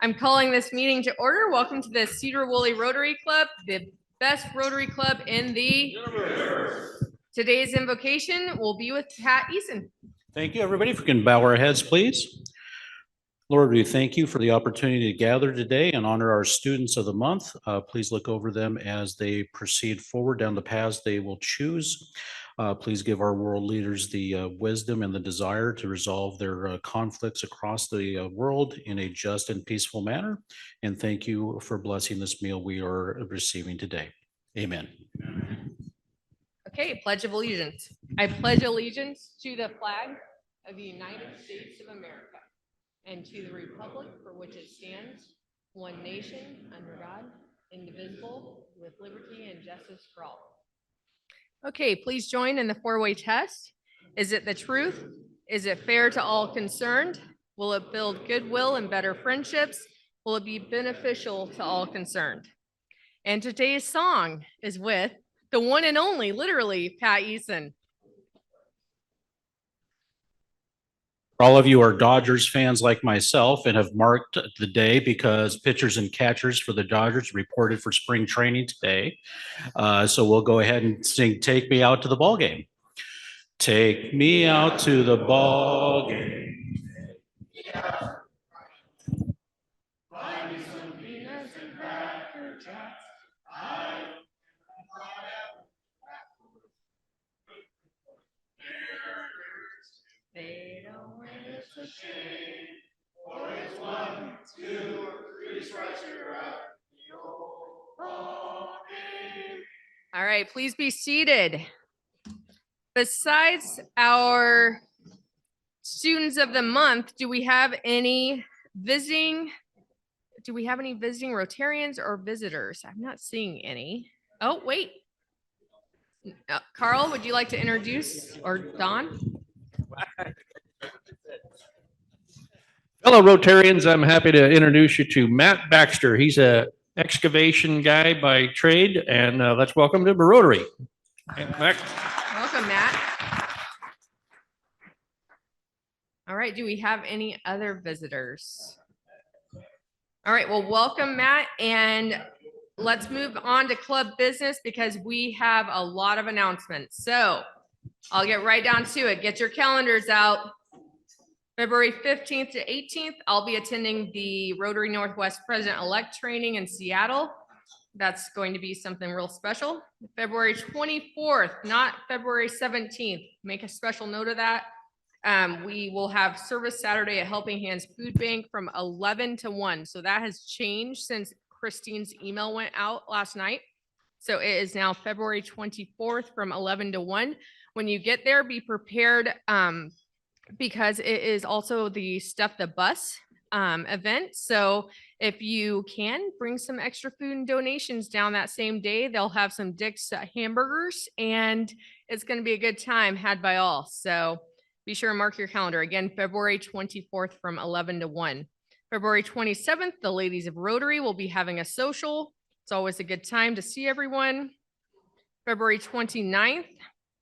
I'm calling this meeting to order. Welcome to the Sedro Woolley Rotary Club, the best Rotary Club in the universe. Today's invocation will be with Pat Eason. Thank you, everybody. If we can bow our heads, please. Lord, we thank you for the opportunity to gather today and honor our students of the month. Please look over them as they proceed forward down the paths they will choose. Please give our world leaders the wisdom and the desire to resolve their conflicts across the world in a just and peaceful manner. And thank you for blessing this meal we are receiving today. Amen. Okay, Pledge of Allegiance. I pledge allegiance to the flag of the United States of America and to the republic for which it stands, one nation, under God, indivisible, with liberty and justice for all. Okay, please join in the four-way test. Is it the truth? Is it fair to all concerned? Will it build goodwill and better friendships? Will it be beneficial to all concerned? And today's song is with the one and only, literally, Pat Eason. All of you are Dodgers fans like myself and have marked the day because pitchers and catchers for the Dodgers reported for spring training today. So we'll go ahead and sing "Take Me Out to the Ball Game." Take me out to the ball game. Buy me some peanuts and Cracker Jacks. They don't win, it's a shame. Or it's 1, 2, 3 strikes, you're out. All right, please be seated. Besides our students of the month, do we have any visiting Rotarians or visitors? I'm not seeing any. Oh, wait. Carl, would you like to introduce, or Don? Fellow Rotarians, I'm happy to introduce you to Matt Baxter. He's an excavation guy by trade, and let's welcome him to Rotary. Welcome, Matt. All right, do we have any other visitors? All right, well, welcome, Matt, and let's move on to club business because we have a lot of announcements. So I'll get right down to it. Get your calendars out. February 15th to 18th, I'll be attending the Rotary Northwest President-elect training in Seattle. That's going to be something real special. February 24th, not February 17th. Make a special note of that. We will have service Saturday at Helping Hands Food Bank from 11 to 1. So that has changed since Christine's email went out last night. So it is now February 24th from 11 to 1. When you get there, be prepared because it is also the Stuff the Bus event. So if you can, bring some extra food and donations down that same day. They'll have some Dick's hamburgers, and it's going to be a good time had by all. So be sure to mark your calendar. Again, February 24th from 11 to 1. February 27th, the Ladies of Rotary will be having a social. It's always a good time to see everyone. February 29th,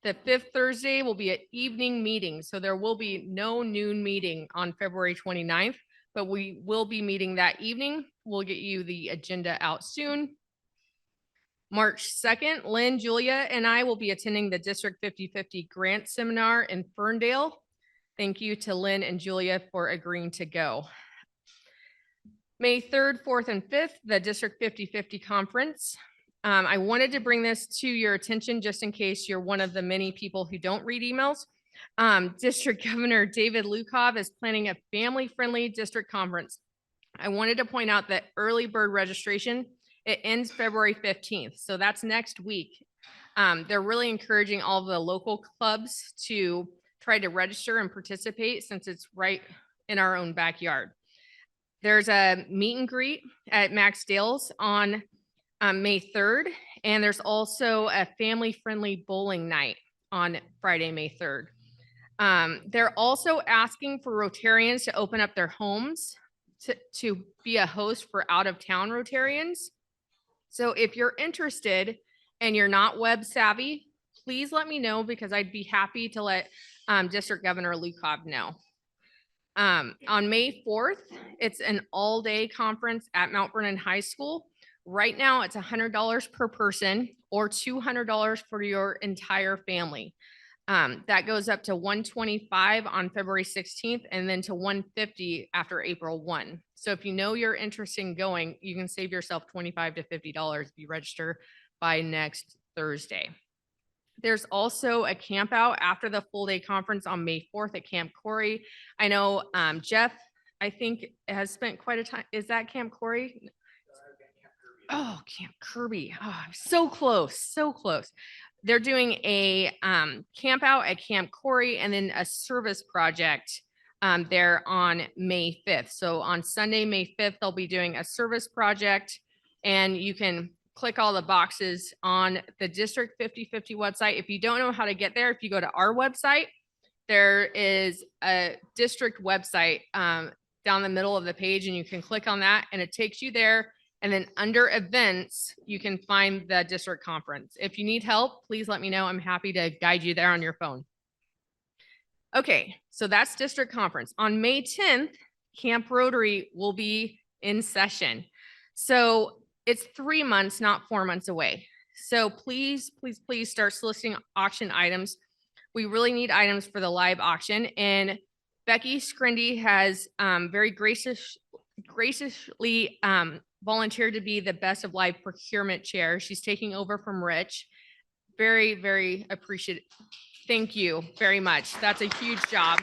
the 5th Thursday will be an evening meeting. So there will be no noon meeting on February 29th, but we will be meeting that evening. We'll get you the agenda out soon. March 2nd, Lynn, Julia, and I will be attending the District 50/50 Grant Seminar in Ferndale. Thank you to Lynn and Julia for agreeing to go. May 3rd, 4th, and 5th, the District 50/50 Conference. I wanted to bring this to your attention just in case you're one of the many people who don't read emails. District Governor David Lukov is planning a family-friendly district conference. I wanted to point out that early bird registration, it ends February 15th. So that's next week. They're really encouraging all the local clubs to try to register and participate since it's right in our own backyard. There's a meet and greet at Max Dale's on May 3rd, and there's also a family-friendly bowling night on Friday, May 3rd. They're also asking for Rotarians to open up their homes to be a host for out-of-town Rotarians. So if you're interested and you're not web savvy, please let me know because I'd be happy to let District Governor Lukov know. On May 4th, it's an all-day conference at Mount Vernon High School. Right now, it's $100 per person or $200 for your entire family. That goes up to $125 on February 16th and then to $150 after April 1. So if you know you're interested in going, you can save yourself $25 to $50 if you register by next Thursday. There's also a camp out after the full day conference on May 4th at Camp Corey. I know Jeff, I think, has spent quite a time. Is that Camp Corey? Oh, Camp Kirby. Oh, so close, so close. They're doing a camp out at Camp Corey and then a service project there on May 5th. So on Sunday, May 5th, they'll be doing a service project, and you can click all the boxes on the District 5050 website. If you don't know how to get there, if you go to our website, there is a district website down the middle of the page, and you can click on that and it takes you there. And then under events, you can find the district conference. If you need help, please let me know. I'm happy to guide you there on your phone. Okay, so that's district conference. On May 10th, Camp Rotary will be in session. So it's 3 months, not 4 months away. So please, please, please start soliciting auction items. We really need items for the live auction. And Becky Scrindy has very graciously volunteered to be the Best of Live procurement chair. She's taking over from Rich. Very, very appreciative. Thank you very much. That's a huge job.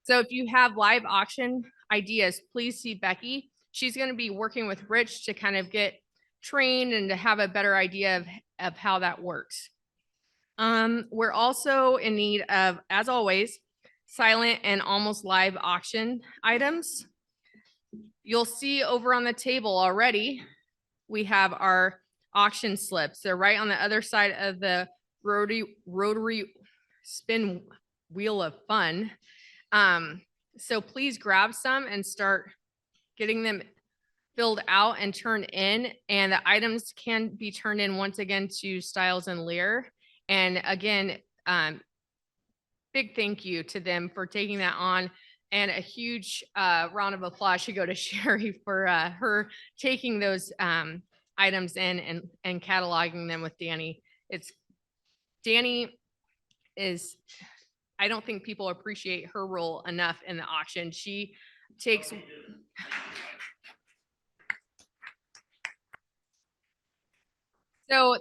So if you have live auction ideas, please see Becky. She's going to be working with Rich to kind of get trained and to have a better idea of how that works. We're also in need of, as always, silent and almost live auction items. You'll see over on the table already, we have our auction slips. They're right on the other side of the rotary spin wheel of fun. So please grab some and start getting them filled out and turned in. And the items can be turned in once again to Stiles and Lear. And again, big thank you to them for taking that on. And a huge round of applause should go to Sherry for her taking those items in and cataloging them with Danny. Danny is, I don't think people appreciate her role enough in the auction. She takes. So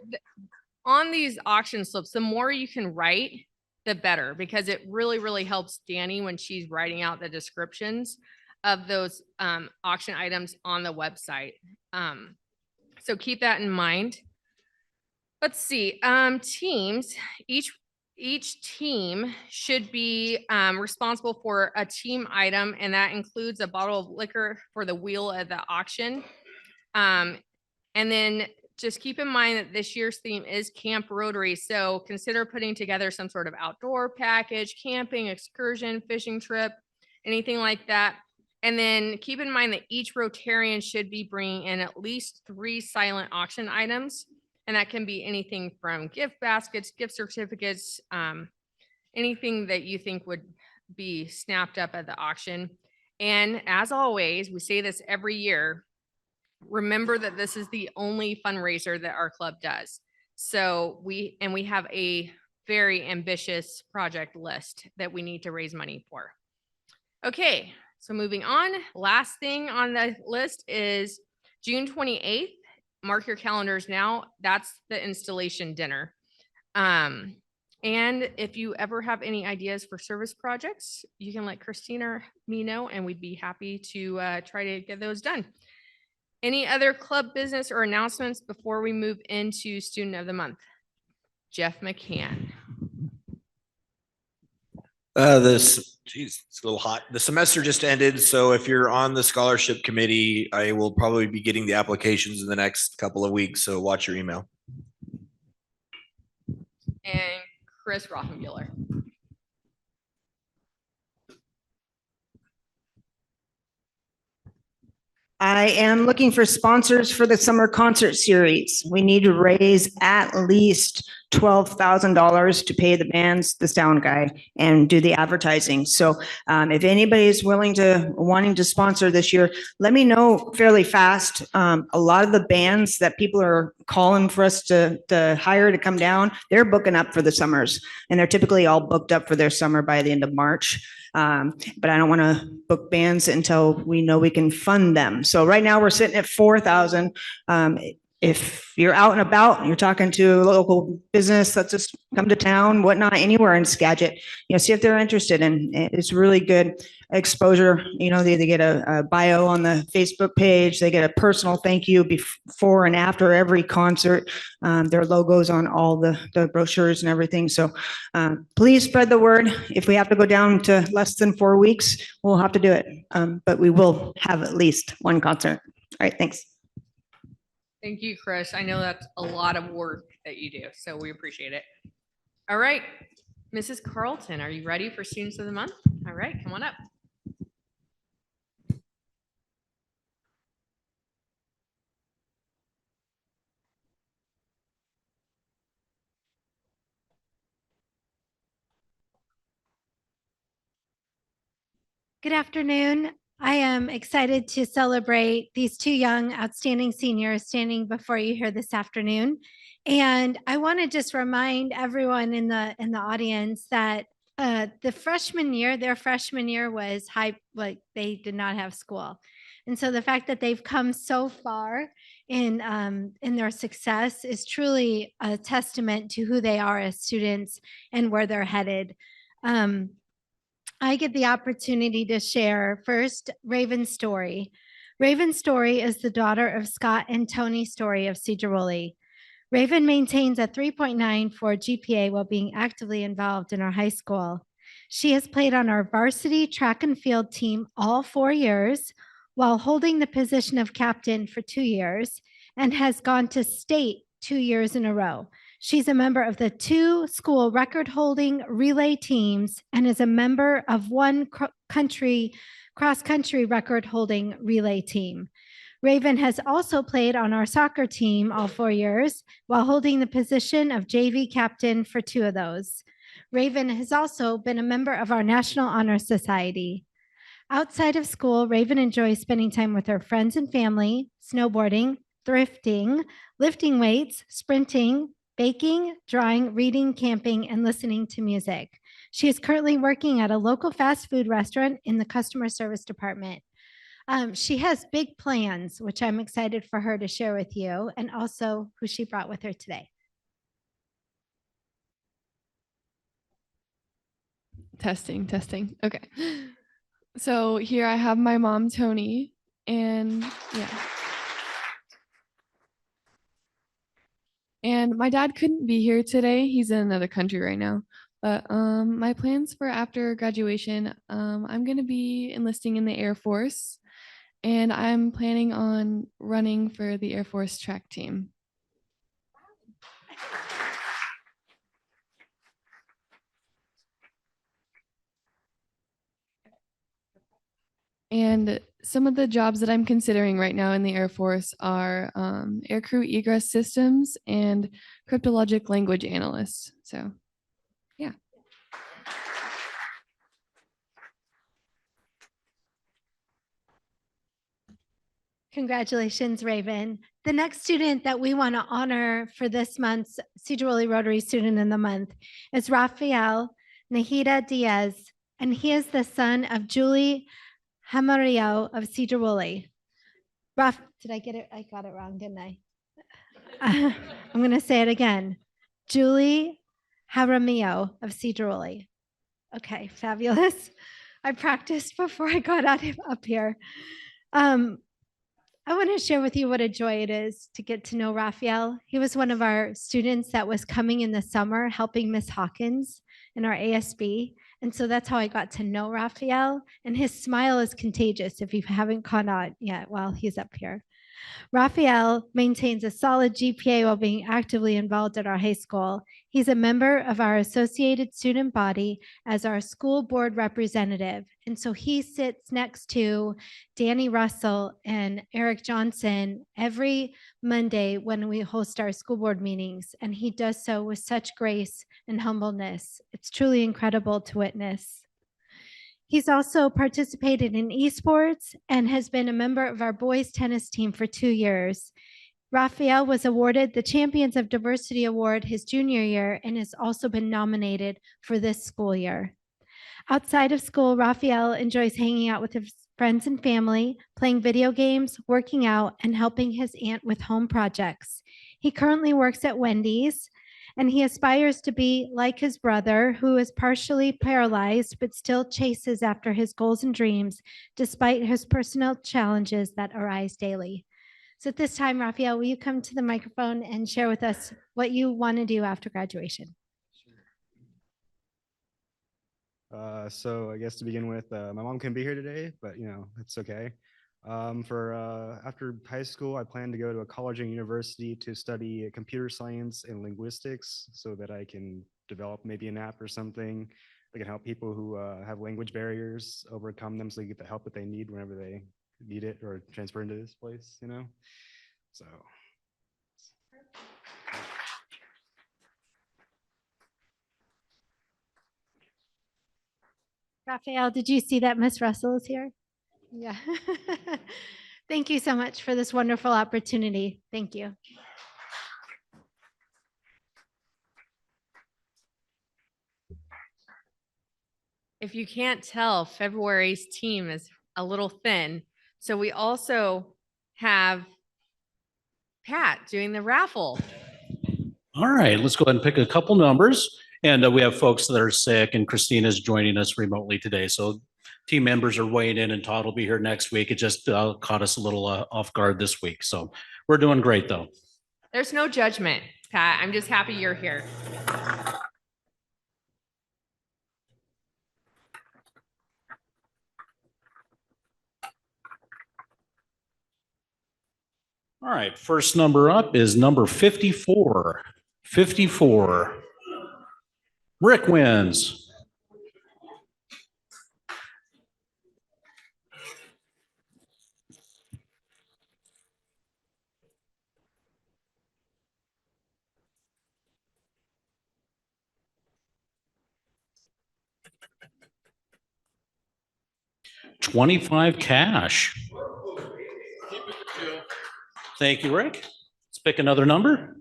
on these auction slips, the more you can write, the better, because it really, really helps Danny when she's writing out the descriptions of those auction items on the website. So keep that in mind. Let's see, teams, each team should be responsible for a team item, and that includes a bottle of liquor for the wheel at the auction. And then just keep in mind that this year's theme is Camp Rotary. So consider putting together some sort of outdoor package, camping, excursion, fishing trip, anything like that. And then keep in mind that each Rotarian should be bringing in at least 3 silent auction items. And that can be anything from gift baskets, gift certificates, anything that you think would be snapped up at the auction. And as always, we say this every year, remember that this is the only fundraiser that our club does. So we have a very ambitious project list that we need to raise money for. Okay, so moving on, last thing on the list is June 28th. Mark your calendars now. That's the installation dinner. And if you ever have any ideas for service projects, you can let Christina or me know, and we'd be happy to try to get those done. Any other club business or announcements before we move into Student of the Month? Jeff McCann. It's a little hot. The semester just ended, so if you're on the scholarship committee, I will probably be getting the applications in the next couple of weeks, so watch your email. And Kriss Rothenbuhler. I am looking for sponsors for the summer concert series. We need to raise at least $12,000 to pay the bands, the sound guy, and do the advertising. So if anybody is wanting to sponsor this year, let me know fairly fast. A lot of the bands that people are calling for us to hire to come down, they're booking up for the summers, and they're typically all booked up for their summer by the end of March. But I don't want to book bands until we know we can fund them. So right now we're sitting at 4,000. If you're out and about and you're talking to a local business that's just come to town, whatnot, anywhere in Skagit, see if they're interested. And it's really good exposure. They get a bio on the Facebook page. They get a personal thank you before and after every concert. Their logos on all the brochures and everything. So please spread the word. If we have to go down to less than 4 weeks, we'll have to do it. But we will have at least one concert. All right, thanks. Thank you, Kriss. I know that's a lot of work that you do, so we appreciate it. All right, Mrs. Carlton, are you ready for Students of the Month? All right, come on up. Good afternoon. I am excited to celebrate these two young, outstanding seniors standing before you here this afternoon. And I want to just remind everyone in the audience that their freshman year was like they did not have school. And so the fact that they've come so far in their success is truly a testament to who they are as students and where they're headed. I get the opportunity to share first Raven's story. Raven's story is the daughter of Scott and Tony Story of Sedro Woolley. Raven maintains a 3.94 GPA while being actively involved in our high school. She has played on our varsity track and field team all 4 years while holding the position of captain for 2 years and has gone to state 2 years in a row. She's a member of the 2 school record-holding relay teams and is a member of one cross-country record-holding relay team. Raven has also played on our soccer team all 4 years while holding the position of JV captain for 2 of those. Raven has also been a member of our National Honor Society. Outside of school, Raven enjoys spending time with her friends and family, snowboarding, thrifting, lifting weights, sprinting, baking, drawing, reading, camping, and listening to music. She is currently working at a local fast food restaurant in the customer service department. She has big plans, which I'm excited for her to share with you, and also who she brought with her today. Testing. Okay. So here I have my mom, Tony, and yeah. And my dad couldn't be here today. He's in another country right now. But my plans for after graduation, I'm going to be enlisting in the Air Force, and I'm planning on running for the Air Force track team. And some of the jobs that I'm considering right now in the Air Force are aircrew egress systems and cryptologic language analyst. So, yeah. Congratulations, Raven. The next student that we want to honor for this month's Sedro Woolley Rotary Student of the Month is Rafael Nahida Diaz, and he is the son of Julie Hamarillo of Sedro Woolley. Did I get it? I got it wrong, didn't I? I'm going to say it again. Julie Jaramillo of Sedro Woolley. Okay, fabulous. I practiced before I got up here. I want to share with you what a joy it is to get to know Raphael. He was one of our students that was coming in the summer helping Miss Hawkins in our ASB. And so that's how I got to know Raphael. And his smile is contagious if you haven't caught on yet while he's up here. Raphael maintains a solid GPA while being actively involved at our high school. He's a member of our associated student body as our school board representative. And so he sits next to Danny Russell and Eric Johnson every Monday when we host our school board meetings. And he does so with such grace and humbleness. It's truly incredible to witness. He's also participated in esports and has been a member of our boys tennis team for 2 years. Raphael was awarded the Champions of Diversity Award his junior year and has also been nominated for this school year. Outside of school, Raphael enjoys hanging out with his friends and family, playing video games, working out, and helping his aunt with home projects. He currently works at Wendy's, and he aspires to be like his brother, who is partially paralyzed but still chases after his goals and dreams despite his personal challenges that arise daily. So at this time, Raphael, will you come to the microphone and share with us what you want to do after graduation? So I guess to begin with, my mom couldn't be here today, but it's okay. After high school, I plan to go to a college and university to study computer science and linguistics so that I can develop maybe an app or something that can help people who have language barriers, overcome them so they get the help that they need whenever they need it or transfer into this place, So. Raphael, did you see that Miss Russell is here? Yeah. Thank you so much for this wonderful opportunity. Thank you. If you can't tell, February's team is a little thin. So we also have Pat doing the raffle. All right, let's go ahead and pick a couple numbers. And we have folks that are sick, and Christina's joining us remotely today. So team members are weighing in, and Todd will be here next week. It just caught us a little off guard this week. So we're doing great, though. There's no judgment, Pat. I'm just happy you're here. All right, first number up is number 54. 54. Rick wins. $25 cash. Thank you, Rick. Let's pick another number.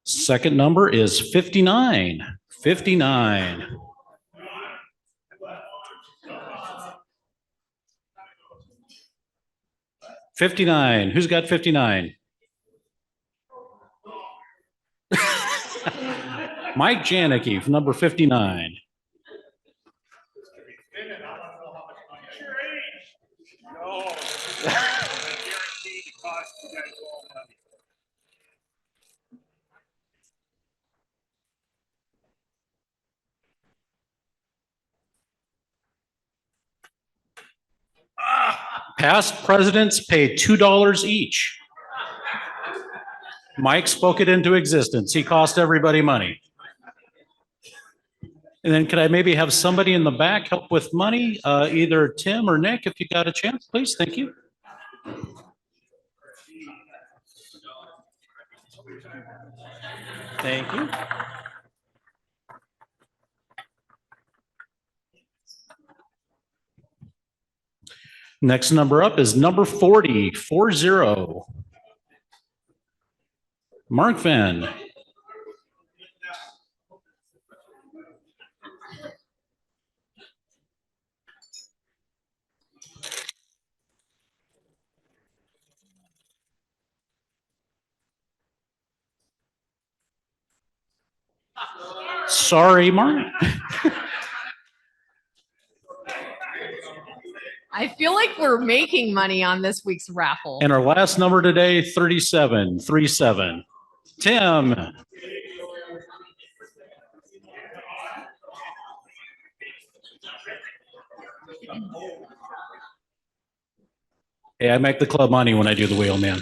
Second number is 59. 59. $59. Who's got 59? Mike Janicki from number 59. Past presidents pay $2 each. Mike spoke it into existence. He cost everybody money. And then could I maybe have somebody in the back help with money? Either Tim or Nick, if you got a chance, please. Thank you. Thank you. Next number up is number 40, 40. Mark Van. Sorry, Mark. I feel like we're making money on this week's raffle. And our last number today, 37, 37. Tim. Hey, I make the club money when I do the wheel, man.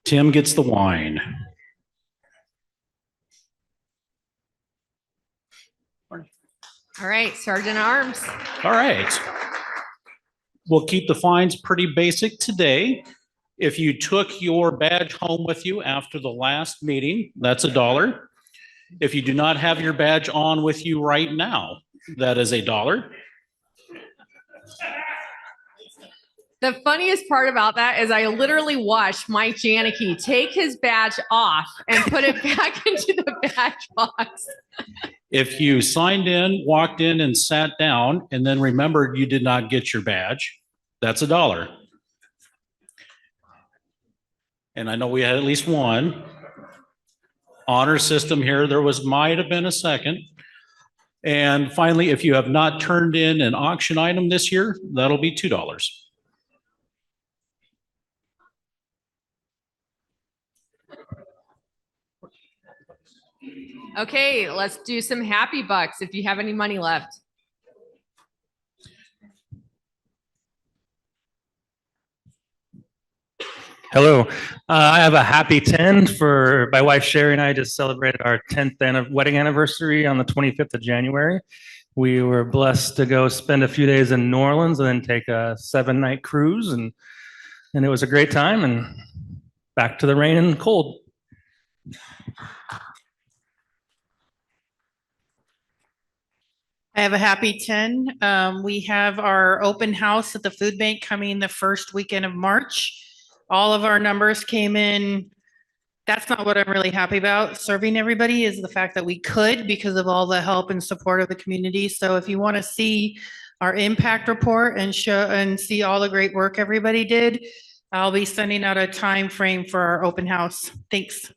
Tim gets the wine. All right, Sergeant at Arms. All right. We'll keep the fines pretty basic today. If you took your badge home with you after the last meeting, that's $1. If you do not have your badge on with you right now, that is $1. The funniest part about that is I literally watched Mike Janicki take his badge off and put it back into the badge box. If you signed in, walked in and sat down and then remembered you did not get your badge, that's $1. And I know we had at least one. Honor system here, there might have been a second. And finally, if you have not turned in an auction item this year, that'll be $2. Okay, let's do some happy bucks if you have any money left. Hello. I have a happy 10 for my wife Sherry and I just celebrated our 10th wedding anniversary on the 25th of January. We were blessed to go spend a few days in New Orleans and then take a 7-night cruise, and it was a great time, and back to the rain and cold. I have a happy 10. We have our open house at the food bank coming the first weekend of March. All of our numbers came in. That's not what I'm really happy about. Serving everybody is the fact that we could because of all the help and support of the community. So if you want to see our impact report and show and see all the great work everybody did, I'll be sending out a time frame for our open house. Thanks.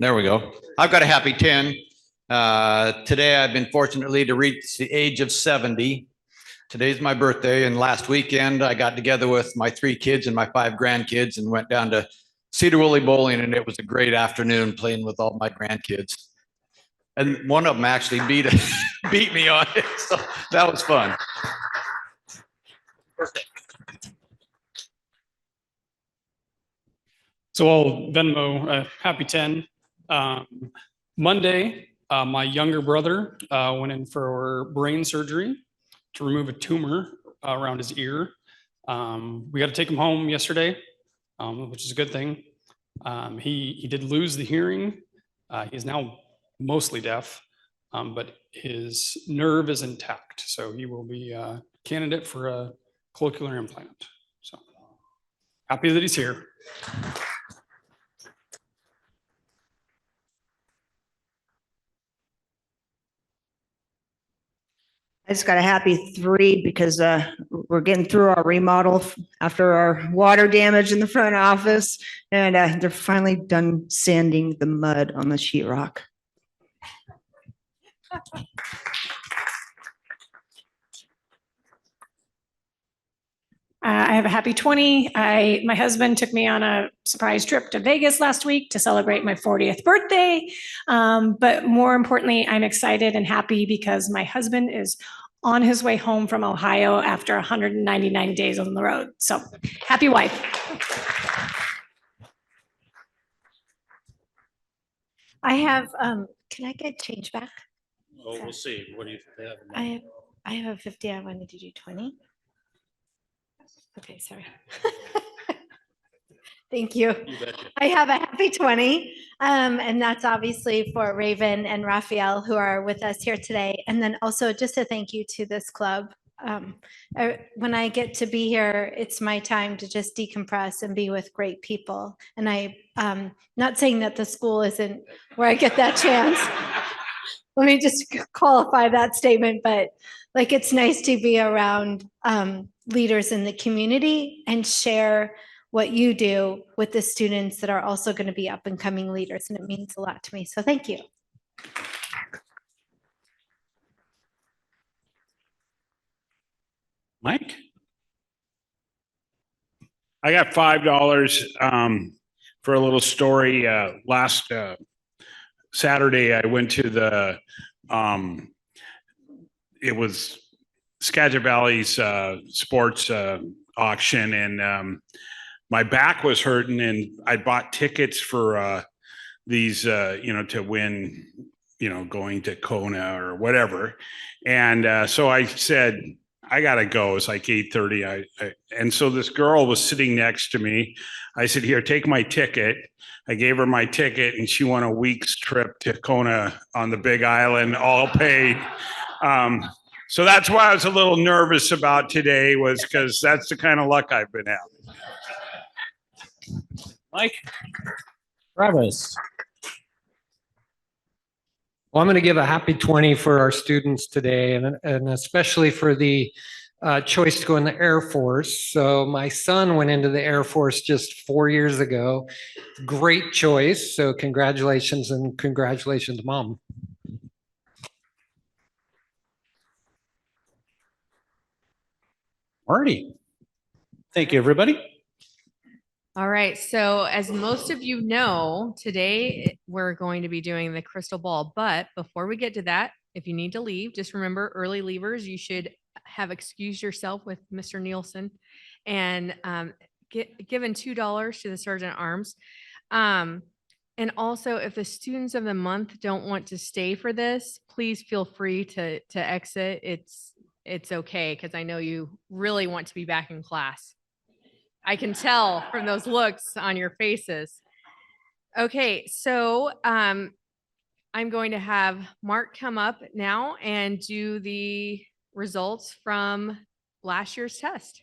There we go. I've got a happy 10. Today I've been fortunately to reach the age of 70. Today's my birthday, and last weekend I got together with my 3 kids and my 5 grandkids and went down to Sedro Woolley bowling, and it was a great afternoon playing with all my grandkids. And one of them actually beat me on it, so that was fun. So I'll Venmo happy 10. Monday, my younger brother went in for brain surgery to remove a tumor around his ear. We got to take him home yesterday, which is a good thing. He did lose the hearing. He's now mostly deaf, but his nerve is intact. So he will be a candidate for a cochlear implant. So happy that he's here. I just got a happy 3 because we're getting through our remodel after our water damage in the front office, and they're finally done sanding the mud on the sheetrock. I have a happy 20. My husband took me on a surprise trip to Vegas last week to celebrate my 40th birthday. But more importantly, I'm excited and happy because my husband is on his way home from Ohio after 199 days on the road. So happy wife. I have, can I get change back? Oh, we'll see. What do you have? I have a 50. I wanted to do 20. Okay, sorry. Thank you. I have a happy 20. And that's obviously for Raven and Raphael who are with us here today. And then also just a thank you to this club. When I get to be here, it's my time to just decompress and be with great people. And I'm not saying that the school isn't where I get that chance. Let me just qualify that statement, but like it's nice to be around leaders in the community and share what you do with the students that are also going to be up and coming leaders. And it means a lot to me. So thank you. Mike? I got $5 for a little story. Last Saturday, I went to the it was Skagit Valley's sports auction, and my back was hurting, and I bought tickets for these, to win, going to Kona or whatever. And so I said, I gotta go. It's like 8:30. And so this girl was sitting next to me. I said, here, take my ticket. I gave her my ticket, and she won a week's trip to Kona on the Big Island, all paid. So that's why I was a little nervous about today, was because that's the kind of luck I've been having. Mike? Travis? Well, I'm going to give a happy 20 for our students today, and especially for the choice to go in the Air Force. So my son went into the Air Force just 4 years ago. Great choice. So congratulations, and congratulations, Mom. Marty. Thank you, everybody. All right. So as most of you know, today we're going to be doing the crystal ball. But before we get to that, if you need to leave, just remember, early leavers, you should have excused yourself with Mr. Nielsen and given $2 to the Sergeant at Arms. And also, if the students of the month don't want to stay for this, please feel free to exit. It's okay, because I know you really want to be back in class. I can tell from those looks on your faces. Okay, so I'm going to have Mark come up now and do the results from last year's test.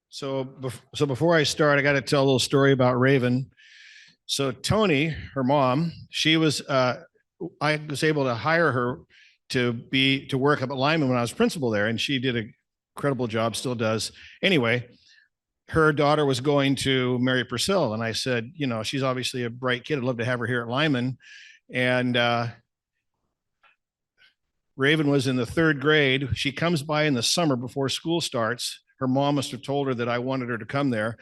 So before I start, I got to tell a little story about Raven. So Tony, her mom, I was able to hire her to work up at Lyman when I was principal there, and she did an incredible job, still does. Anyway, her daughter was going to marry Purcell, and I said, she's obviously a bright kid. I'd love to have her here at Lyman. And Raven was in the 3rd grade. She comes by in the summer before school starts. Her mom must have told her that I wanted her to come there.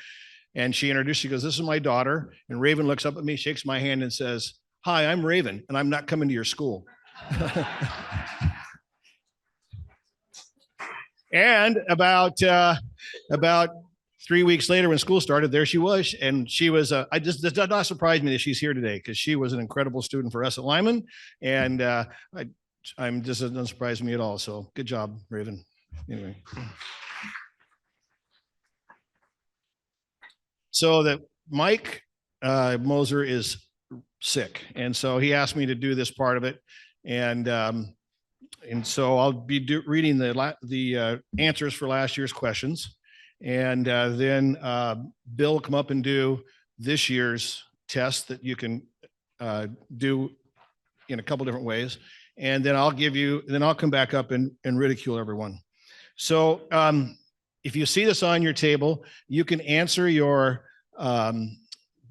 And she introduced, she goes, this is my daughter. And Raven looks up at me, shakes my hand and says, hi, I'm Raven, and I'm not coming to your school. And about 3 weeks later, when school started, there she was. And she was, it does not surprise me that she's here today, because she was an incredible student for us at Lyman. And I'm just, it doesn't surprise me at all. So good job, Raven. Anyway. So that Mike Moser is sick, and so he asked me to do this part of it, and so I'll be reading the answers for last year's questions, and then Bill will come up and do this year's test that you can do in a couple different ways, and then I'll come back up and ridicule everyone. So if you see this on your table, you can answer your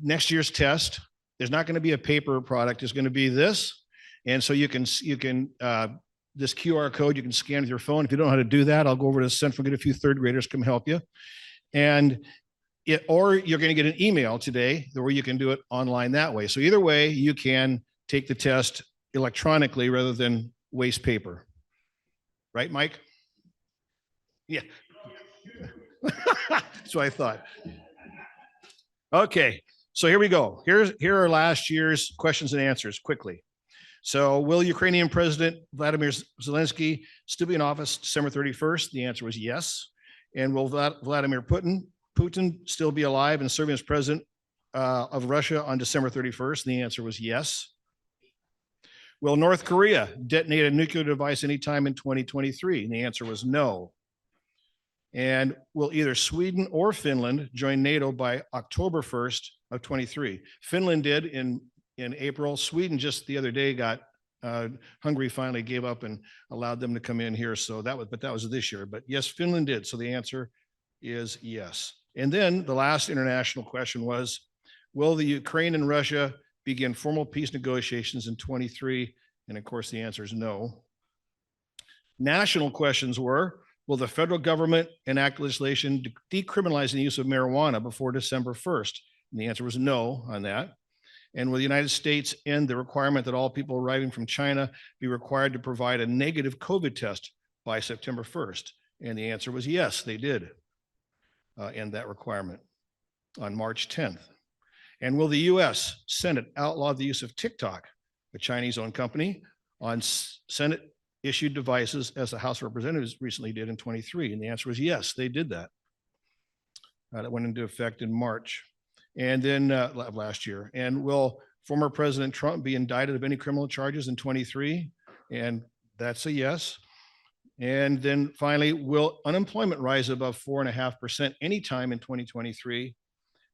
next year's test. There's not going to be a paper product. It's going to be this. And so you can this QR code, you can scan with your phone. If you don't know how to do that, I'll go over to the Central, get a few 3rd graders, come help you. Or you're going to get an email today where you can do it online that way. So either way, you can take the test electronically rather than waste paper. Right, Mike? Yeah. That's what I thought. Okay, so here we go. Here are last year's questions and answers quickly. So will Ukrainian President Vladimir Zelensky still be in office December 31st? The answer was yes. And will Vladimir Putin still be alive and serving as president of Russia on December 31st? The answer was yes. Will North Korea detonate a nuclear device anytime in 2023? And the answer was no. And will either Sweden or Finland join NATO by October 1st of 23? Finland did in April. Sweden just the other day got Hungary finally gave up and allowed them to come in here. So that was this year. But yes, Finland did. So the answer is yes. And then the last international question was, will the Ukraine and Russia begin formal peace negotiations in 23? And of course, the answer is no. National questions were, will the federal government enact legislation decriminalizing the use of marijuana before December 1st? And the answer was no on that. And will the United States end the requirement that all people arriving from China be required to provide a negative COVID test by September 1st? And the answer was yes, they did end that requirement on March 10th. And will the US Senate outlaw the use of TikTok, a Chinese-owned company, on Senate-issued devices as the House of Representatives recently did in 23? And the answer was yes, they did that. That went into effect in March. And then last year. And will former President Trump be indicted of any criminal charges in 23? And that's a yes. And then finally, will unemployment rise above 4.5% anytime in 2023?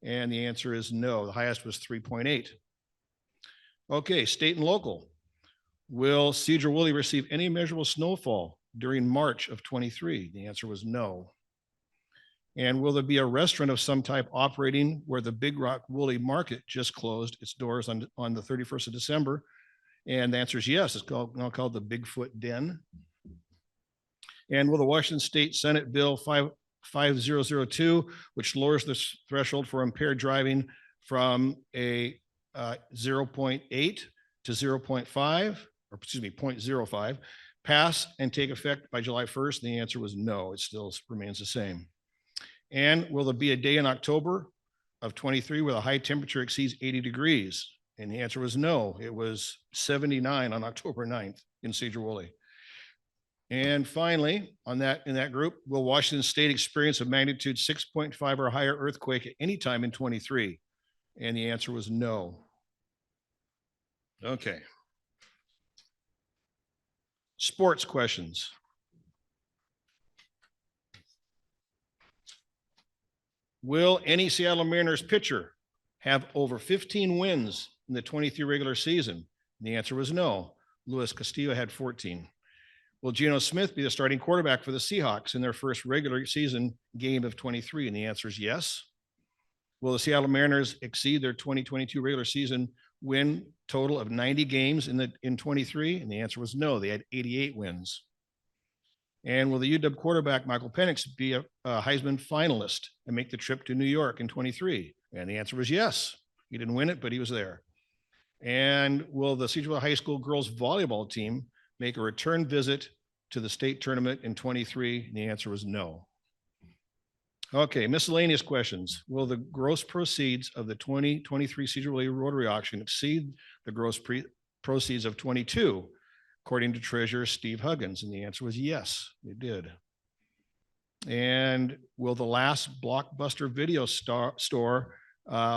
And the answer is no. The highest was 3.8. Okay, state and local. Will Sedro Woolley receive any measurable snowfall during March of 23? The answer was no. And will there be a restaurant of some type operating where the Big Rock Woolley Market just closed its doors on the 31st of December? And the answer is yes. It's now called the Bigfoot Den. And will the Washington State Senate Bill 5002, which lowers the threshold for impaired driving from a 0.8 to 0.5, or excuse me, 0.05, pass and take effect by July 1st? And the answer was no. It still remains the same. And will there be a day in October of 23 where the high temperature exceeds 80 degrees? And the answer was no. It was 79 on October 9th in Sedro Woolley. And finally, in that group, will Washington State experience a magnitude 6.5 or higher earthquake at any time in 23? And the answer was no. Okay. Sports questions. Will any Seattle Mariners pitcher have over 15 wins in the 23 regular season? And the answer was no. Luis Castillo had 14. Will Geno Smith be the starting quarterback for the Seahawks in their first regular season game of 23? And the answer is yes. Will the Seattle Mariners exceed their 2022 regular season win total of 90 games in 23? And the answer was no. They had 88 wins. And will the UW quarterback Michael Penix be a Heisman finalist and make the trip to New York in 23? And the answer was yes. He didn't win it, but he was there. And will the Sedro High School girls volleyball team make a return visit to the state tournament in 23? And the answer was no. Okay, miscellaneous questions. Will the gross proceeds of the 2023 Sedro Woolley Rotary auction exceed the gross proceeds of 22? According to Treasurer Steve Huggins? And the answer was yes, it did. And will the last Blockbuster video store,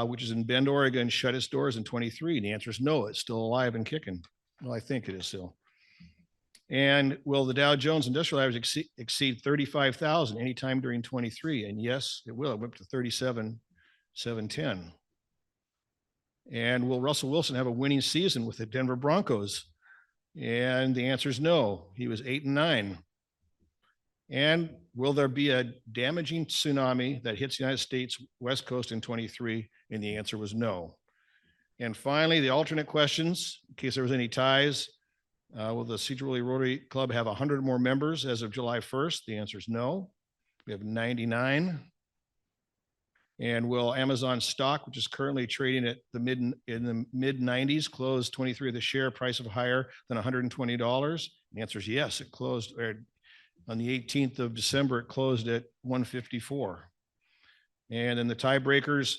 which is in Bend, Oregon, shut its doors in 23? And the answer is no, it's still alive and kicking. Well, I think it is still. And will the Dow Jones Industrial Average exceed 35,000 anytime during 23? And yes, it will. It went up to 37,710. And will Russell Wilson have a winning season with the Denver Broncos? And the answer is no. He was 8-9. And will there be a damaging tsunami that hits the United States West Coast in 23? And the answer was no. And finally, the alternate questions, in case there was any ties. Will the Sedro Woolley Rotary Club have 100 more members as of July 1st? The answer is no. We have 99. And will Amazon stock, which is currently trading at the mid 90s, close 23 of the share price of higher than $120? The answer is yes. It closed on the 18th of December. It closed at 154. And then the tiebreakers.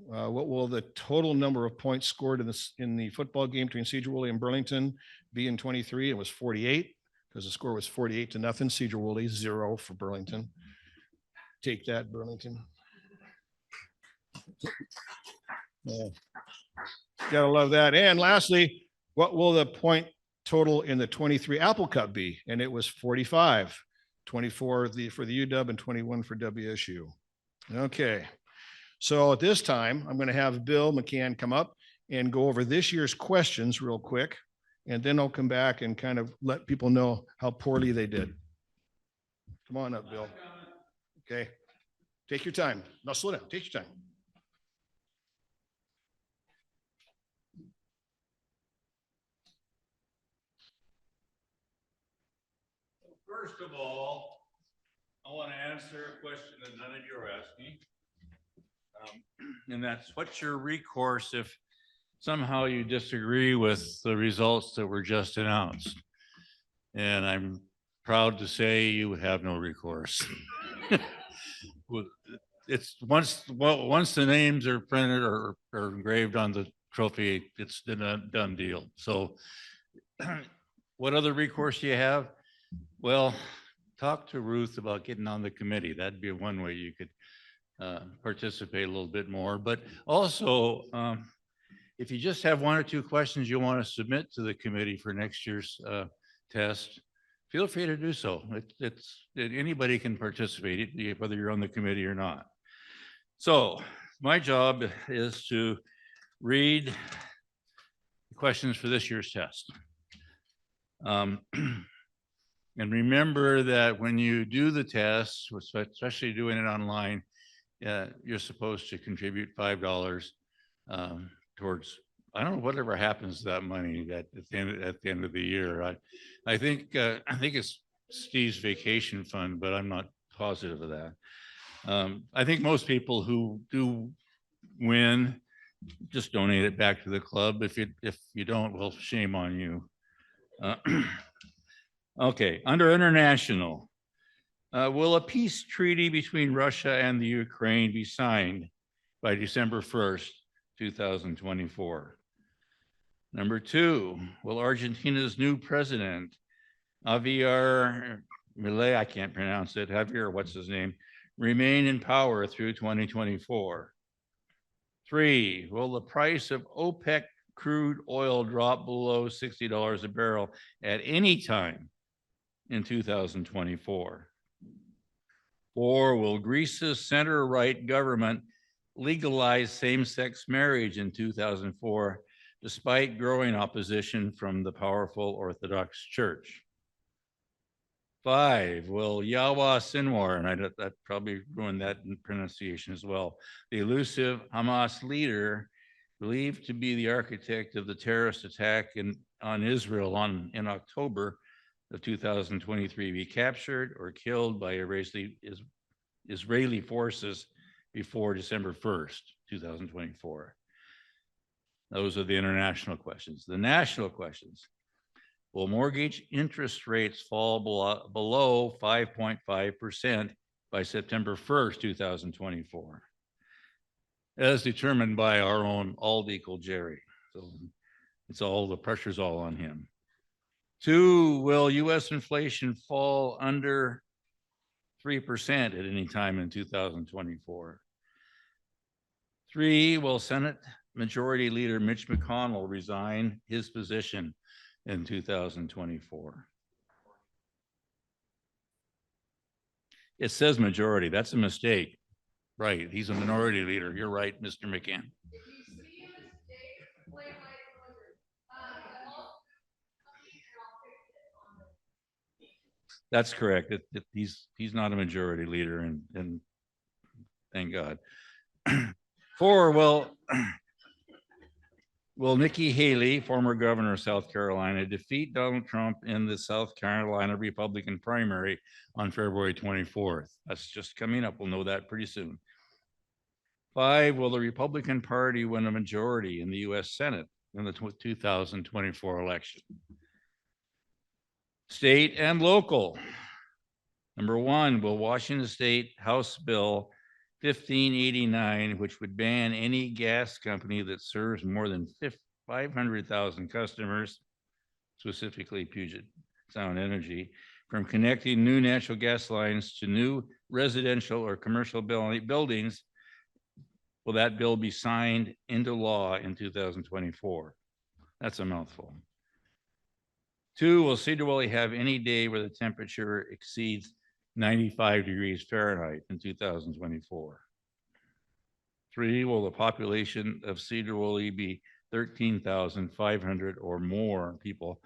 What will the total number of points scored in the football game between Sedro Woolley and Burlington be in 23? It was 48, because the score was 48-0. Sedro Woolley 0 for Burlington. Take that, Burlington. Yeah. Gotta love that. And lastly, what will the point total in the 23 Apple Cup be? And it was 45, 24 for the UW and 21 for WSU. Okay. So at this time, I'm going to have Bill McCann come up and go over this year's questions real quick. and then I'll come back and kind of let people know how poorly they did. Come on up, Bill. Okay. Take your time. Now slow down. Take your time. First of all, I want to answer a question that none of you are asking. And that's, what's your recourse if somehow you disagree with the results that were just announced? And I'm proud to say you have no recourse. It's once the names are printed or engraved on the trophy, it's a done deal. So what other recourse do you have? Well, talk to Ruth about getting on the committee. That'd be one way you could participate a little bit more. But also, if you just have one or two questions you want to submit to the committee for next year's test, feel free to do so. Anybody can participate, whether you're on the committee or not. So my job is to read the questions for this year's test. And remember that when you do the test, especially doing it online, you're supposed to contribute $5 towards, I don't know, whatever happens to that money at the end of the year. I think it's Steve's vacation fund, but I'm not positive of that. I think most people who do win just donate it back to the club. If you don't, well, shame on you. Okay, under international, will a peace treaty between Russia and the Ukraine be signed by December 1st, 2024? Number 2, will Argentina's new president, Javier Milei, I can't pronounce it, Javier, what's his name, remain in power through 2024? 3, will the price of OPEC crude oil drop below $60 a barrel at any time in 2024? 4, will Greece's center-right government legalize same-sex marriage in 2004, despite growing opposition from the powerful Orthodox Church? 5, will Yahya Sinwar, and I probably ruined that pronunciation as well, the elusive Hamas leader believed to be the architect of the terrorist attack on Israel in October of 2023, be captured or killed by Israeli forces before December 1st, 2024? Those are the international questions. The national questions. Will mortgage interest rates fall below 5.5% by September 1st, 2024? As determined by our own Alt equal Jerry. So the pressure's all on him. 2, will US inflation fall under 3% at any time in 2024? 3, will Senate Majority Leader Mitch McConnell resign his position in 2024? It says majority. That's a mistake. Right. He's a minority leader. You're right, Mr. McCann. That's correct. He's not a majority leader, and thank God. 4, will Nikki Haley, former governor of South Carolina, defeat Donald Trump in the South Carolina Republican primary on February 24th? That's just coming up. We'll know that pretty soon. 5, will the Republican Party win a majority in the US Senate in the 2024 election? State and local. Number 1, will Washington State House Bill 1589, which would ban any gas company that serves more than 500,000 customers, specifically Puget Sound Energy, from connecting new natural gas lines to new residential or commercial buildings, will that bill be signed into law in 2024? That's a mouthful. 2, will Sedro Woolley have any day where the temperature exceeds 95 degrees Fahrenheit in 2024? 3, will the population of Sedro Woolley be 13,500 or more people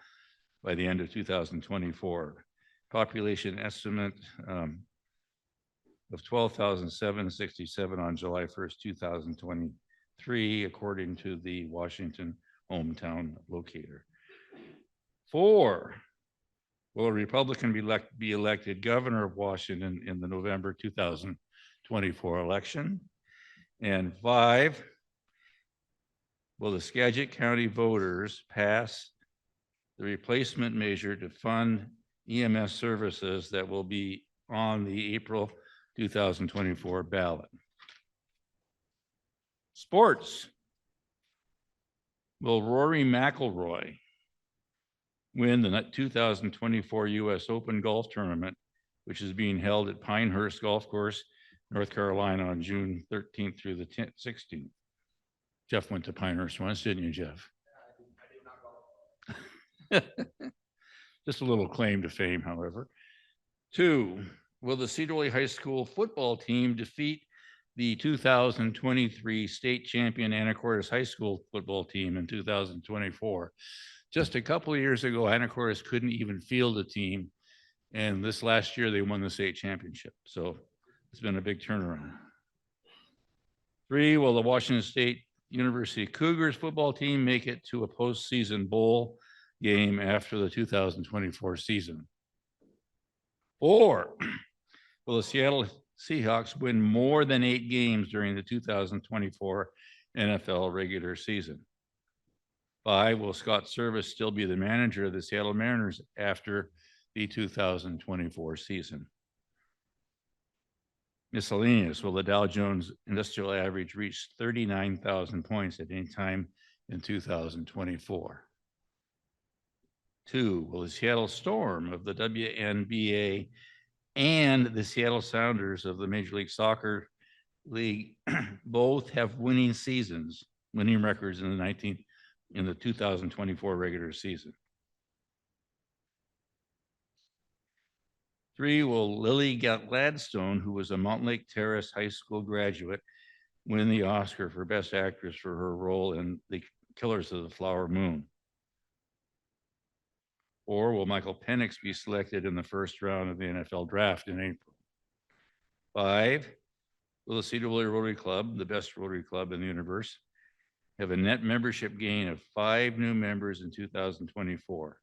by the end of 2024. Population estimate of 12,767 on July 1st, 2023, according to the Washington Hometown Locator. 4, will a Republican be elected governor of Washington in the November 2024 election? And 5, will the Skagit County voters pass the replacement measure to fund EMS services that will be on the April 2024 ballot? Sports. Will Rory McIlroy win the 2024 U.S. Open Golf Tournament, which is being held at Pinehurst Golf Course, North Carolina on June 13th through the 16th? Jeff went to Pinehurst once, didn't you, Jeff? Just a little claim to fame, however. 2, will the Sedro Woolley High School football team defeat the 2023 state champion Anacortes High School football team in 2024? Just a couple of years ago, Anacortes couldn't even field a team, and this last year they won the state championship. So it's been a big turnaround. 3, will the Washington State University Cougars football team make it to a postseason bowl game after the 2024 season? 4, will the Seattle Seahawks win more than 8 games during the 2024 NFL regular season? 5, will Scott Service still be the manager of the Seattle Mariners after the 2024 season? Miscellaneous, will the Dow Jones Industrial Average reach 39,000 points at any time in 2024? 2, will the Seattle Storm of the WNBA and the Seattle Sounders of the Major League Soccer League both have winning records in the 2024 regular season? 3, will Lily Gladstone, who was a Mountain Lake Terrace High School graduate, win the Oscar for Best Actress for her role in The Killers of the Flower Moon? Or will Michael Penix be selected in the first round of the NFL draft in April? 5, will the Sedro Woolley Rotary Club, the best Rotary Club in the universe, have a net membership gain of 5 new members in 2024,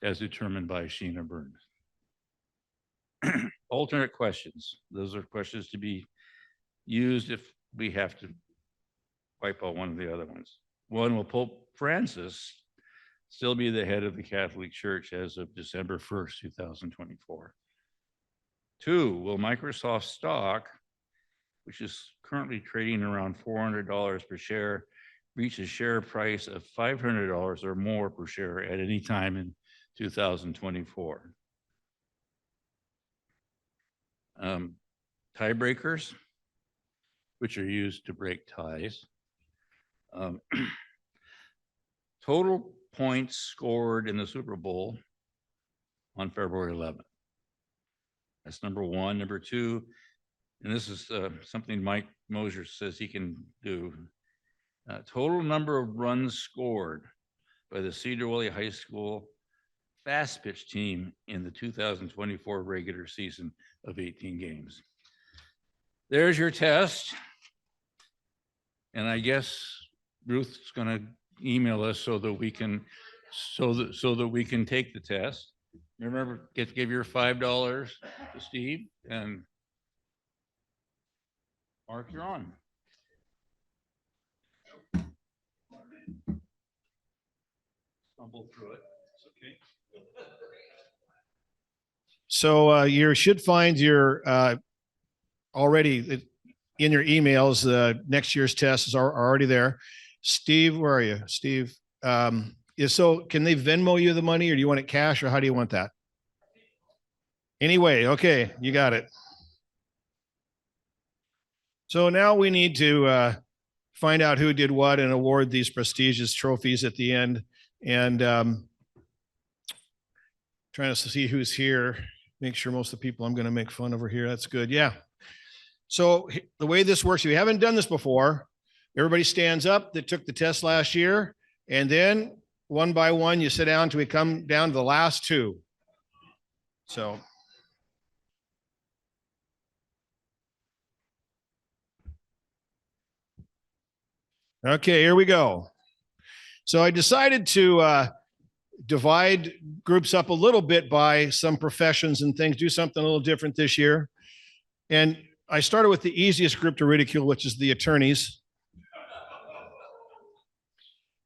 as determined by Sheena Burns? Alternate questions. Those are questions to be used if we have to wipe out one of the other ones. 1, will Pope Francis still be the head of the Catholic Church as of December 1st, 2024? 2, will Microsoft stock, which is currently trading around $400 per share, reach a share price of $500 or more per share at any time in 2024? Tiebreakers, which are used to break ties. Total points scored in the Super Bowl on February 11th. That's number 1. Number 2, and this is something Mike Moser says he can do. Total number of runs scored by the Sedro Woolley High School fast pitch team in the 2024 regular season of 18 games. There's your test. And I guess Ruth's going to email us so that we can take the test. Remember, give your $5 to Steve, and Mark, you're on. Stumbled through it. It's okay. So you should find your already in your emails. Next year's tests are already there. Steve, where are you? Steve, can they Venmo you the money, or do you want it cash, or how do you want that? Anyway, okay, you got it. So now we need to find out who did what and award these prestigious trophies at the end. And trying to see who's here. Make sure most of the people I'm going to make fun of are here. That's good. Yeah. So the way this works, if you haven't done this before, Everybody stands up that took the test last year, and then one by one, you sit down until we come down to the last two. So. Okay, here we go. So I decided to divide groups up a little bit by some professions and things, do something a little different this year. And I started with the easiest group to ridicule, which is the attorneys.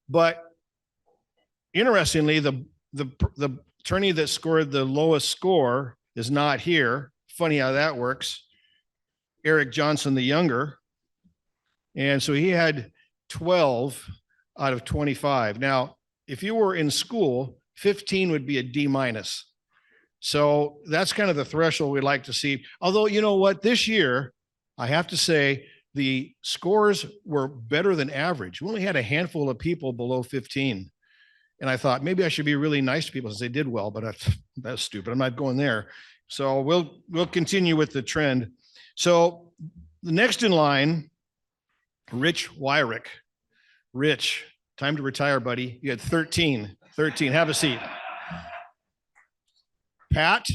But interestingly, the attorney that scored the lowest score is not here. Funny how that works. Eric Johnson, the younger. And so he had 12 out of 25. Now, if you were in school, 15 would be a D minus. So that's kind of the threshold we'd like to see. Although, you know what, this year, I have to say the scores were better than average. We only had a handful of people below 15. And I thought maybe I should be really nice to people since they did well, but that's stupid. I'm not going there. So we'll continue with the trend. So the next in line, Rich Wyrick. Rich, time to retire, buddy. You had 13. Have a seat. Pat,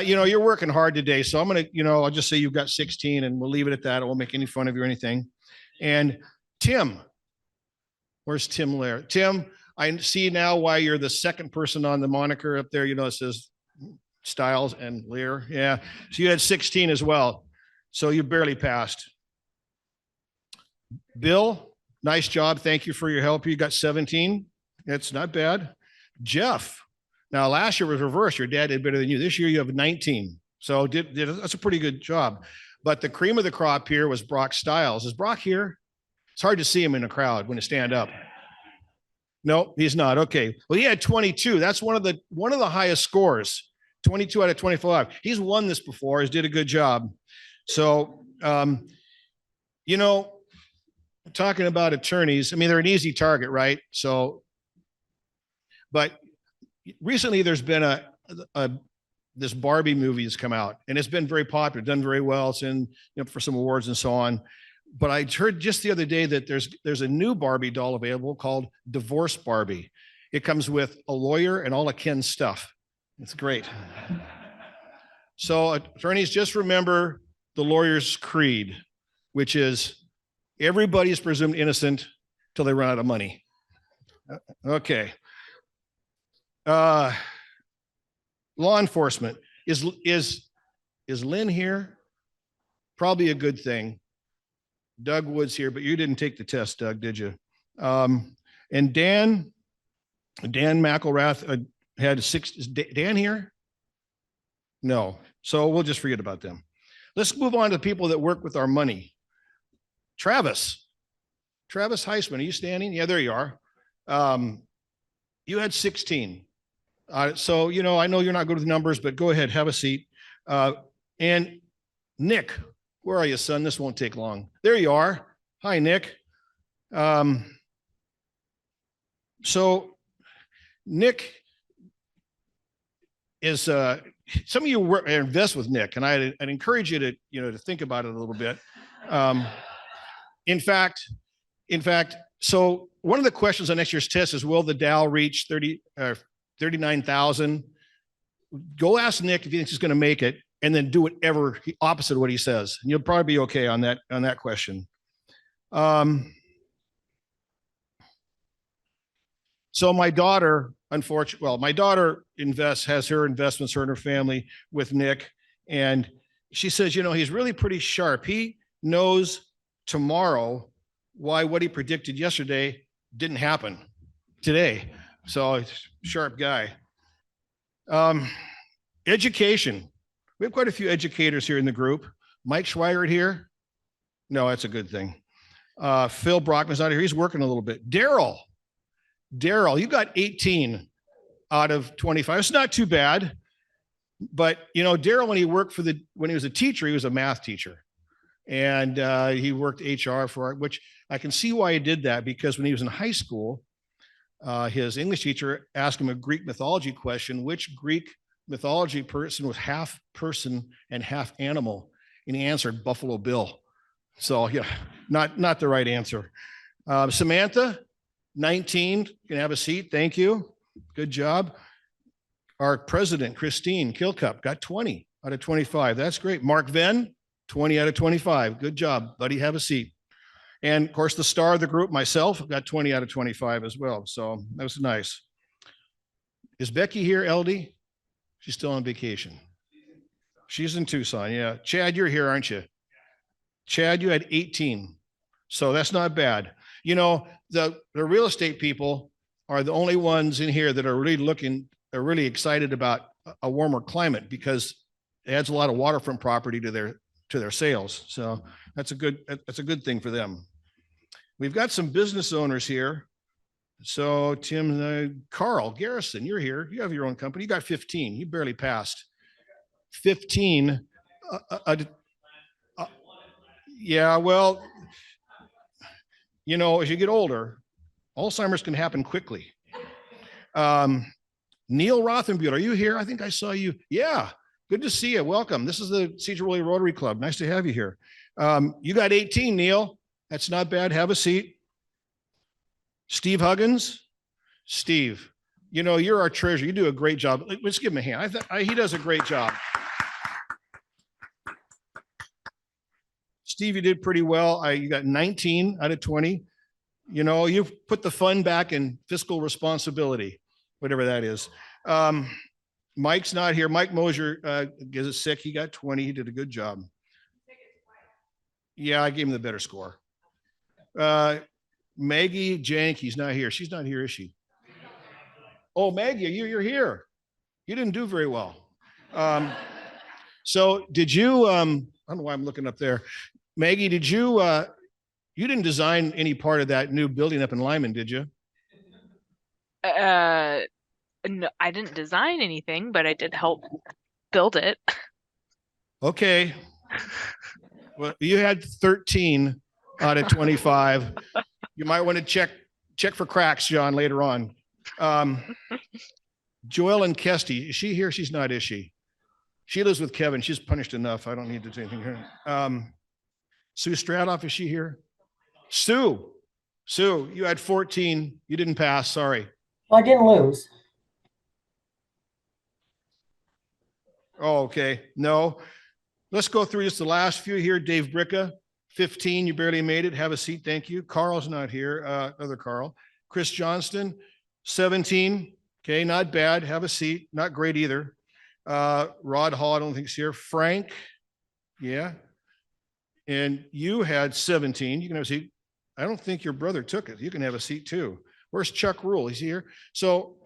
you're working hard today. So I'm going to, I'll just say you've got 16 and we'll leave it at that. I won't make any fun of you or anything. And Tim, where's Tim Lair? Tim, I see now why you're the second person on the moniker up there. It says Stiles and Lear. Yeah. So you had 16 as well. So you barely passed. Bill, nice job. Thank you for your help. You got 17. It's not bad. Jeff, now last year was reversed. Your dad did better than you. This year you have 19. So that's a pretty good job. But the cream of the crop here was Brock Stiles. Is Brock here? It's hard to see him in a crowd when you stand up. No, he's not. Okay. Well, he had 22. That's one of the highest scores. 22 out of 25. He's won this before. He's did a good job. So, talking about attorneys, they're an easy target, right? So, but recently there's been this Barbie movie has come out and it's been very popular, done very well. It's in, for some awards and so on. But I heard just the other day that there's a new Barbie doll available called Divorce Barbie. It comes with a lawyer and all of Ken's stuff. It's great. So attorneys, just remember the lawyer's creed, which is everybody is presumed innocent till they run out of money. Okay. Law enforcement. Is Lynn here? Probably a good thing. Doug Wood's here, but you didn't take the test, Doug, did you? And Dan McElrath had 6. Is Dan here? No. So we'll just forget about them. Let's move on to people that work with our money. Travis Heisman, are you standing? Yeah, there you are. You had 16. So, I know you're not good with numbers, but go ahead, have a seat. And Nick, where are you, son? This won't take long. There you are. Hi, Nick. So Nick is, some of you invest with Nick, and I'd encourage you to, to think about it a little bit. In fact, so one of the questions on next year's test is, will the Dow reach 39,000? Go ask Nick if he thinks he's going to make it, and then do whatever opposite of what he says. And you'll probably be okay on that question. So my daughter, my daughter has her investments, her and her family with Nick. And she says, he's really pretty sharp. He knows tomorrow why what he predicted yesterday didn't happen today. So it's a sharp guy. Education. We have quite a few educators here in the group. Mike Schweigert here. No, that's a good thing. Phil Brockman's out here. He's working a little bit. Daryl, you got 18 out of 25. It's not too bad. But, Daryl, when he was a teacher, he was a math teacher. And he worked HR which I can see why he did that, because when he was in high school, his English teacher asked him a Greek mythology question, which Greek mythology person was half person and half animal? And he answered Buffalo Bill. So yeah, Not the right answer. Samantha, 19, can have a seat. Thank you. Good job. Our president, Christine Kilcup, got 20 out of 25. That's great. Mark Venn, 20 out of 25. Good job, buddy. Have a seat. And of course, the star of the group, myself, got 20 out of 25 as well. So that was nice. Is Becky here, LD? She's still on vacation. She's in Tucson. Yeah. Chad, you're here, aren't you? Chad, you had 18. So that's not bad. You know, the real estate people are the only ones in here that are really excited about a warmer climate because it adds a lot of waterfront property to their sales. So that's a good thing for them. We've got some business owners here. So Tim, Carl Garrison, you're here. You have your own company. You got 15. You barely passed. 15. Yeah, well, you know, as you get older, Alzheimer's can happen quickly. Neil Rothenbuhler, are you here? I think I saw you. Yeah, good to see you. Welcome. This is the Sedro Woolley Rotary Club. Nice to have you here. You got 18, Neil. That's not bad. Have a seat. Steve Huggins. Steve, you know, you're our treasurer. You do a great job. Let's give him a hand. He does a great job. Steve, you did pretty well. You got 19 out of 20. You know, you've put the fun back in fiscal responsibility, whatever that is. Mike's not here. Mike Mosier is sick. He got 20. He did a good job. Yeah, I gave him the better score. Maggie Janicki's not here. She's not here, is she? Oh, Maggie, you're here. You didn't do very well. So did you, I don't know why I'm looking up there. Maggie, did you, you didn't design any part of that new building up in Lyman, did you? No, I didn't design anything, but I did help build it. Okay. Well, you had 13 out of 25. You might want to check for cracks, John, later on. Joelle and Kesty, is she here? She's not, is she? She lives with Kevin. She's punished enough. I don't need to do anything here. Sue Stradoff, is she here? Sue, you had 14. You didn't pass. Sorry. Well, I didn't lose. Oh, okay. No. Let's go through just the last few here. Dave Bricka, 15. You barely made it. Have a seat. Thank you. Carl's not here. Other Carl. Chris Johnston, 17. Okay, not bad. Have a seat. Not great either. Rod Hall, I don't think he's here. Frank, yeah. And you had 17. You can have a seat. I don't think your brother took it. You can have a seat too. Where's Chuck Rule? Is he here? So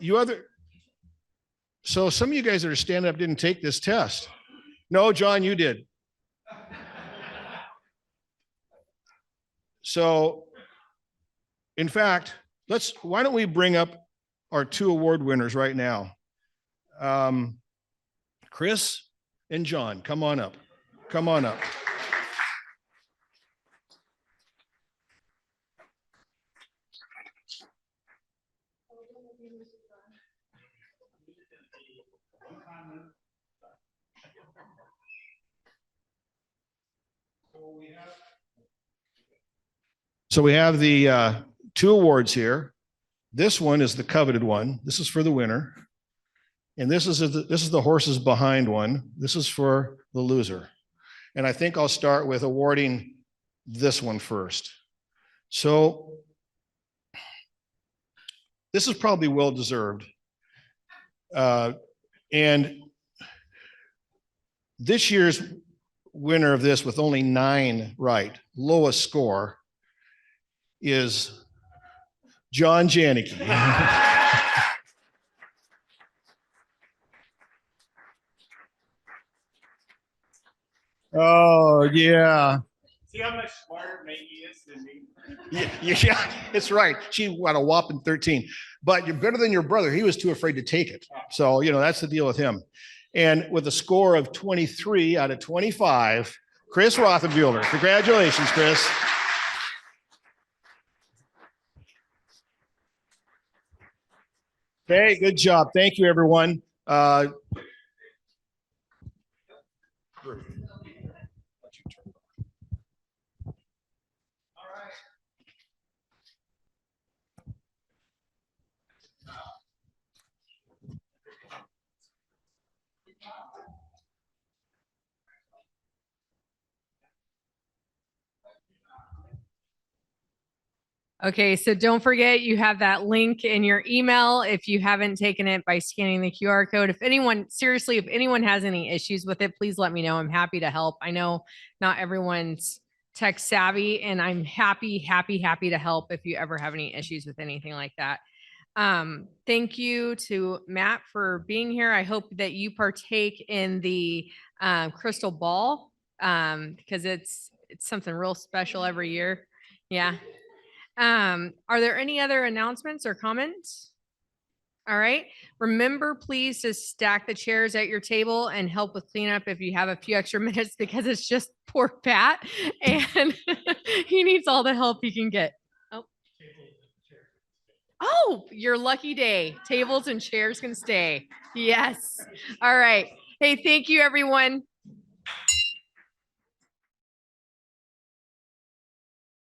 some of you guys that are standing up didn't take this test. No, John, you did. So, in fact, why don't we bring up our 2 award winners right now? Kriss and John, come on up. Come on up. So we have the 2 awards here. This one is the coveted one. This is for the winner. And this is the horses behind one. This is for the loser. And I think I'll start with awarding this one first. So this is probably well-deserved. And this year's winner of this with only 9 right, lowest score, is John Janicki. Oh, yeah. See how much smarter Maggie is than me? Yeah, it's right. She got a whopping 13. But you're better than your brother. He was too afraid to take it. So, that's the deal with him. And with a score of 23 out of 25, Kriss Rothenbuhler. Congratulations, Kriss. Okay, good job. Thank you, everyone. Okay, so don't forget you have that link in your email if you haven't taken it by scanning the QR code. If anyone has any issues with it, please let me know. I'm happy to help. I know not everyone's tech savvy, and I'm happy to help if you ever have any issues with anything like that. Thank you to Matt for being here. I hope that you partake in the crystal ball because it's something real special every year. Yeah. Are there any other announcements or comments? All right. Remember, please, to stack the chairs at your table and help with cleanup if you have a few extra minutes, because it's just poor Pat and he needs all the help he can get. Oh, your lucky day. Tables and chairs can stay. Yes. All right. Hey, thank you, everyone.